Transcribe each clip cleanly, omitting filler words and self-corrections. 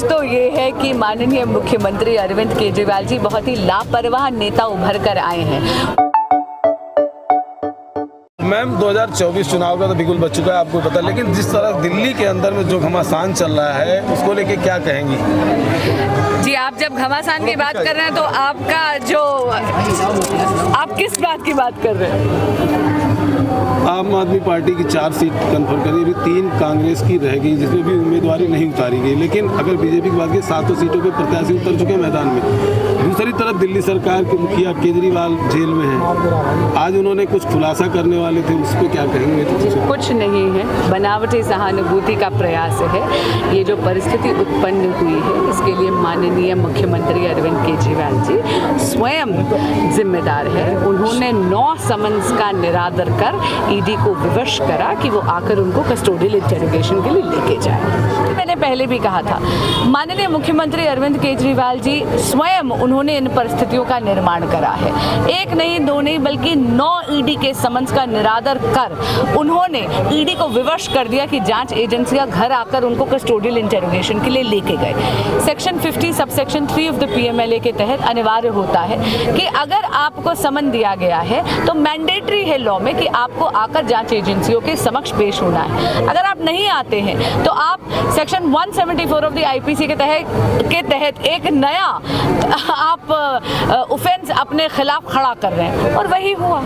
तो ये है कि माननीय मुख्यमंत्री अरविंद केजरीवाल जी बहुत ही लापरवाह नेता उभर कर आए हैं। मैम 2024 चुनाव का तो बिल्कुल बच चुका है, आपको पता, लेकिन जिस तरह दिल्ली के अंदर में जो घमासान चल रहा है उसको लेके क्या कहेंगी? जी, आप जब घमासान की बात कर रहे हैं तो आपका जो आप किस बात की बात कर रहे हैं? आम आदमी पार्टी की 4 सीट कंफर्म करी, अभी 3 कांग्रेस की रह गई जिसमें भी उम्मीदवारी नहीं उतारी गई, लेकिन अगर बीजेपी की बात करें 7 सीटों पे प्रत्याशी उतर चुके हैं मैदान में। दूसरी तरफ दिल्ली सरकार के मुखिया केजरीवाल जेल में हैं। आज उन्होंने कुछ खुलासा करने वाले थे, उस पर क्या कहेंगे? तो कुछ नहीं है, बनावटी सहानुभूति का प्रयास है। ये जो परिस्थिति उत्पन्न हुई है इसके लिए माननीय मुख्यमंत्री अरविंद केजरीवाल जी स्वयं जिम्मेदार है। उन्होंने 9 समन्स का निरादर कर ईडी को विवश करा कि वो आकर उनको कस्टोडियल इंटरोगेशन के लिए लेके जाए। मैंने पहले भी कहा था, माननीय मुख्यमंत्री अरविंद केजरीवाल जी स्वयं उन्होंने इन परिस्थितियों का निर्माण करा है। 1 नहीं 2 नहीं बल्कि 9 ईडी के समन्स का निरादर कर उन्होंने ईडी को विवश कर दिया कि जांच एजेंसियां घर आकर उनको कस्टोडियल इंटरोगेशन के लिए लेके गए। Section 50 subsection 3 of the PMLA के तहत अनिवार्य होता है कि अगर आपको समन दिया गया है तो मैंडेटरी है लॉ में कि आपको आकर जांच एजेंसियों के समक्ष पेश होना है। अगर आप नहीं आते हैं तो आप सेक्शन 174 ऑफ द आईपीसी के तहत एक नया आप ऑफेंस अपने खिलाफ खड़ा कर रहे हैं, और वही हुआ।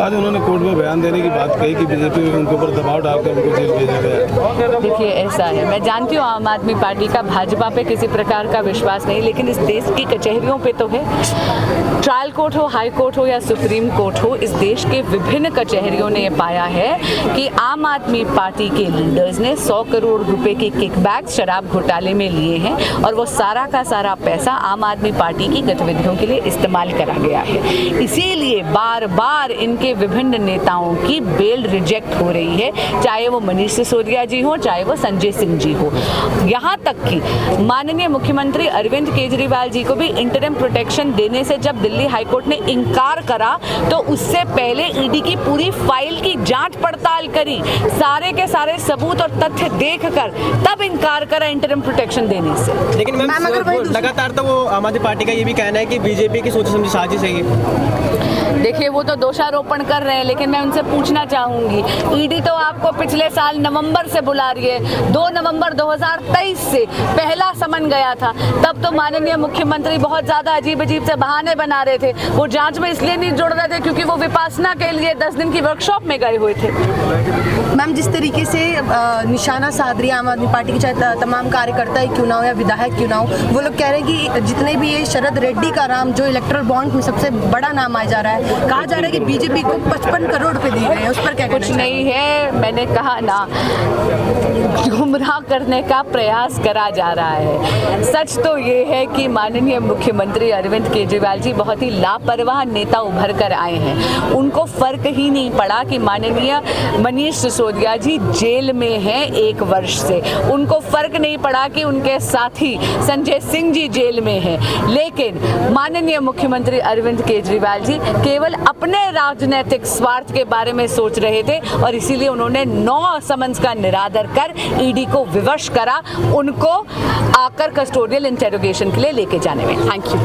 आज उन्होंने कोर्ट में बयान देने की बात कही कि बीजेपी ने उनके ऊपर दबाव डालकर उनको जेल भेजा गया। देखिए, ऐसा है, मैं जानती हूँ आम आदमी पार्टी का भाजपा पे किसी प्रकार का विश्वास नहीं, लेकिन इस देश की कचहरियों पे तो है। ट्रायल कोर्ट हो, हाई कोर्ट हो या सुप्रीम कोर्ट हो, इस देश के विभिन्न कचहरियों ने यह पाया है कि आम आदमी पार्टी के लीडर्स ने 100 करोड़ रुपए के किकबैक शराब घोटाले में लिए हैं, और वो सारा का सारा पैसा आम आदमी पार्टी की गतिविधियों के लिए इस्तेमाल करा गया है। इसीलिए बार बार इनके विभिन्न नेताओं की बेल रिजेक्ट हो रही है, चाहे वो मनीष सिसोदिया जी हो, चाहे वो संजय सिंह जी हो। यहाँ तक कि माननीय मुख्यमंत्री अरविंद केजरीवाल जी को भी इंटरिम प्रोटेक्शन देने से जब दिल्ली हाईकोर्ट ने इनकार करा तो उससे पहले ईडी की पूरी फाइल की जांच पड़ताल करी, सारे के सारे सबूत और तथ्य देखकर तब इनकार करा इंटरिम प्रोटेक्शन देने से। लेकिन मैम लगातार तो वो आम आदमी पार्टी का ये भी कहना है कि बीजेपी की सोची समझी साजिश है ये। देखिए, वो तो दोषारोपण कर रहे हैं, लेकिन मैं उनसे पूछना चाहूंगी, ईडी तो आपको पिछले साल नवंबर से बुला रही है। 2 नवंबर 2023 से पहला समन गया था, तब तो माननीय मुख्यमंत्री बहुत ज्यादा अजीब अजीब से बहाने बना रहे थे। वो जांच में इसलिए नहीं जुड़ रहे थे क्योंकि वो विपासना के लिए 10 दिन की वर्कशॉप में गए हुए थे। मैम, जिस तरीके से निशाना साध रही है आम आदमी पार्टी के चाहे तमाम कार्यकर्ता ही क्यों ना हो या विधायक क्यों ना हो, वो लोग कह रहे हैं कि जितने भी ये शरद रेड्डी का नाम जो इलेक्टोरल बॉन्ड में सबसे बड़ा नाम आया जा रहा है, कहा जा रहा है कि बीजेपी को 55 करोड़ रुपए दिए गए हैं, उस पर क्या? कुछ नहीं है, मैंने कहा ना, गुमराह करने का प्रयास करा जा रहा है। सच तो ये है कि माननीय मुख्यमंत्री अरविंद केजरीवाल जी बहुत ही लापरवाह नेता उभर कर आए हैं। उनको फर्क ही नहीं पड़ा कि माननीय मनीष सिसोदिया जी जेल में हैं 1 वर्ष से, उनको फर्क नहीं पड़ा कि उनके साथी संजय सिंह जी जेल में हैं, लेकिन माननीय मुख्यमंत्री अरविंद केजरीवाल जी केवल अपने राजनीतिक स्वार्थ के बारे में सोच रहे थे, और इसीलिए उन्होंने 9 समन्स का निरादर कर ईडी को विवश करा उनको आकर कस्टोडियल इंटरोगेशन के लिए लेके जाने में। Thank you.